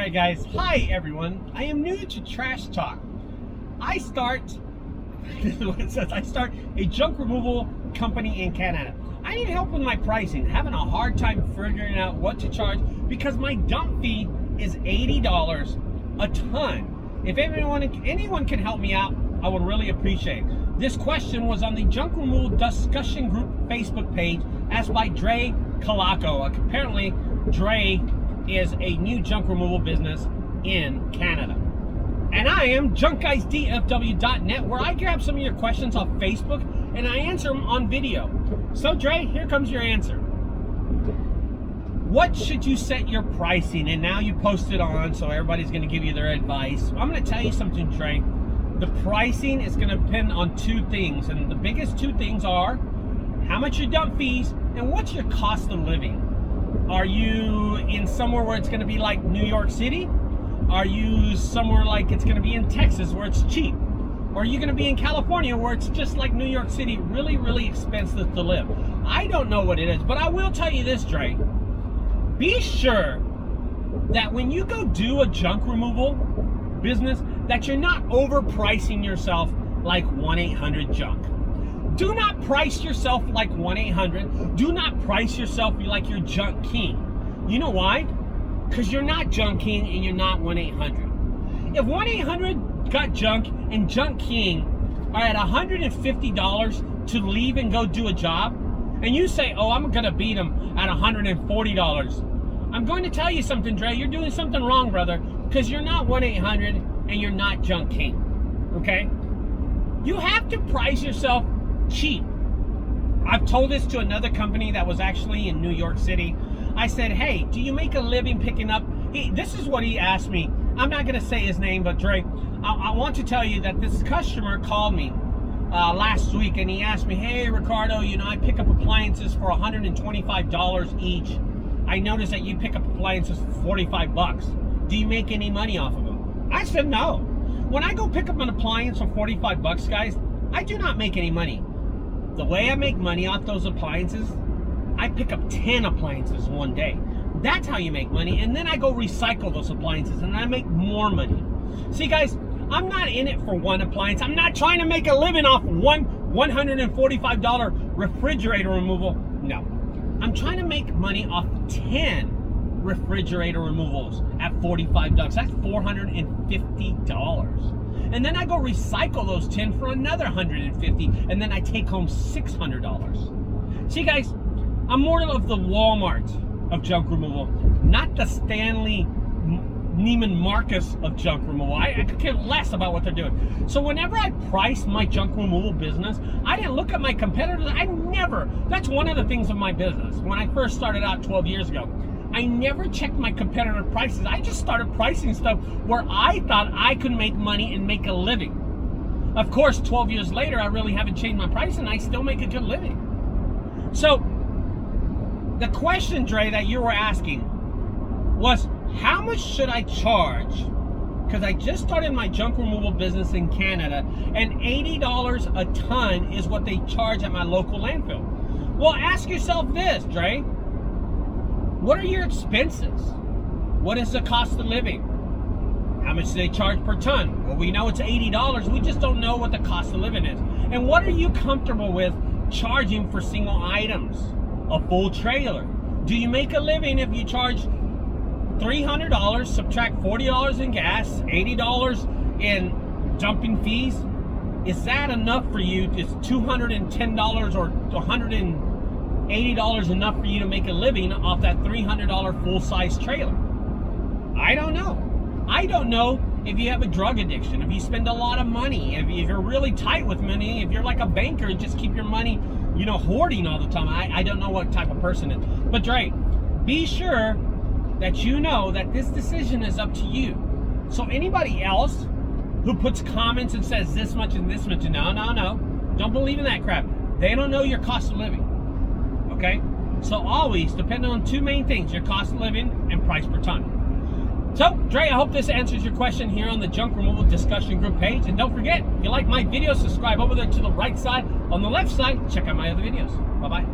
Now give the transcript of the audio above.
Alright guys, hi everyone. I am new to Trash Talk. I start a junk removal company in Canada. I need help with my pricing, having a hard time figuring out what to charge because my dump fee is $80 a ton. If anyone can help me out, I would really appreciate it. This question was on the junk removal discussion group Facebook page asked by Dre Calaco. Apparently, Dre is a new junk removal business in Canada. And I am junkguysdfw.net, where I grab some of your questions off Facebook and I answer them on video. So Dre, here comes your answer. What should you set your pricing? And now you post it on, so everybody's gonna give you their advice. I'm gonna tell you something, Dre. The pricing is gonna depend on two things, and the biggest two things are how much your dump fees and what's your cost of living. Are you in somewhere where it's gonna be like New York City? Are you somewhere like it's gonna be in Texas where it's cheap? Or are you gonna be in California where it's just like New York City, really, really expensive to live? I don't know what it is, but I will tell you this, Dre. Be sure that when you go do a junk removal business, that you're not overpricing yourself like 1-800-JUNK. Do not price yourself like 1-800. Do not price yourself like you're Junk King. You know why? Because you're not Junk King and you're not 1-800. If 1-800 got junk and Junk King are at $150 to leave and go do a job, and you say, oh, I'm gonna beat them at $140, I'm going to tell you something, Dre. You're doing something wrong, brother, because you're not 1-800 and you're not Junk King, okay? You have to price yourself cheap. I've told this to another company that was actually in New York City. I said, hey, do you make a living picking up? This is what he asked me. I'm not going to say his name, but Dre, I want to tell you that this customer called me last week and he asked me, hey, Ricardo, you know, I pick up appliances for $125 each. I noticed that you pick up appliances for $45. Do you make any money off of them? I said, no. When I go pick up an appliance for $45, guys, I do not make any money. The way I make money off those appliances, I pick up 10 appliances one day. That's how you make money. And then I go recycle those appliances and I make more money. See, guys, I'm not in it for one appliance. I'm not trying to make a living off one $145 refrigerator removal. No. I'm trying to make money off 10 refrigerator removals at $45. That's $450. And then I go recycle those 10 for another $150, and then I take home $600. See, guys, I'm more of the Walmart of junk removal, not the Stanley Neiman Marcus of junk removal. I could care less about what they're doing. So whenever I price my junk removal business, I didn't look at my competitors. That's one of the things of my business. When I first started out 12 years ago, I never checked my competitor prices. I just started pricing stuff where I thought I could make money and make a living. Of course, 12 years later, I really haven't changed my price and I still make a good living. So the question, Dre, that you were asking was, how much should I charge? Because I just started my junk removal business in Canada, and $80 a ton is what they charge at my local landfill. Well, ask yourself this, Dre. What are your expenses? What is the cost of living? How much do they charge per ton? Well, we know it's $80. We just don't know what the cost of living is. And what are you comfortable with charging for single items? A full trailer. Do you make a living if you charge $300, subtract $40 in gas, $80 in dumping fees? Is that enough for you? Is $210 or $180 enough for you to make a living off that $300 full-size trailer? I don't know. I don't know if you have a drug addiction, if you spend a lot of money, if you're really tight with money, if you're like a banker and just keep your money, you know, hoarding all the time. I don't know what type of person it is. But Dre, be sure that you know that this decision is up to you. So anybody else who puts comments and says this much and this much, no. Don't believe in that crap. They don't know your cost of living. Okay? So always depend on two main things, your cost of living and price per ton. So, Dre, I hope this answers your question here on the Junk Removal Discussion Group page. And don't forget, if you like my video, subscribe over there to the right side. On the left side, check out my other videos. Bye-bye.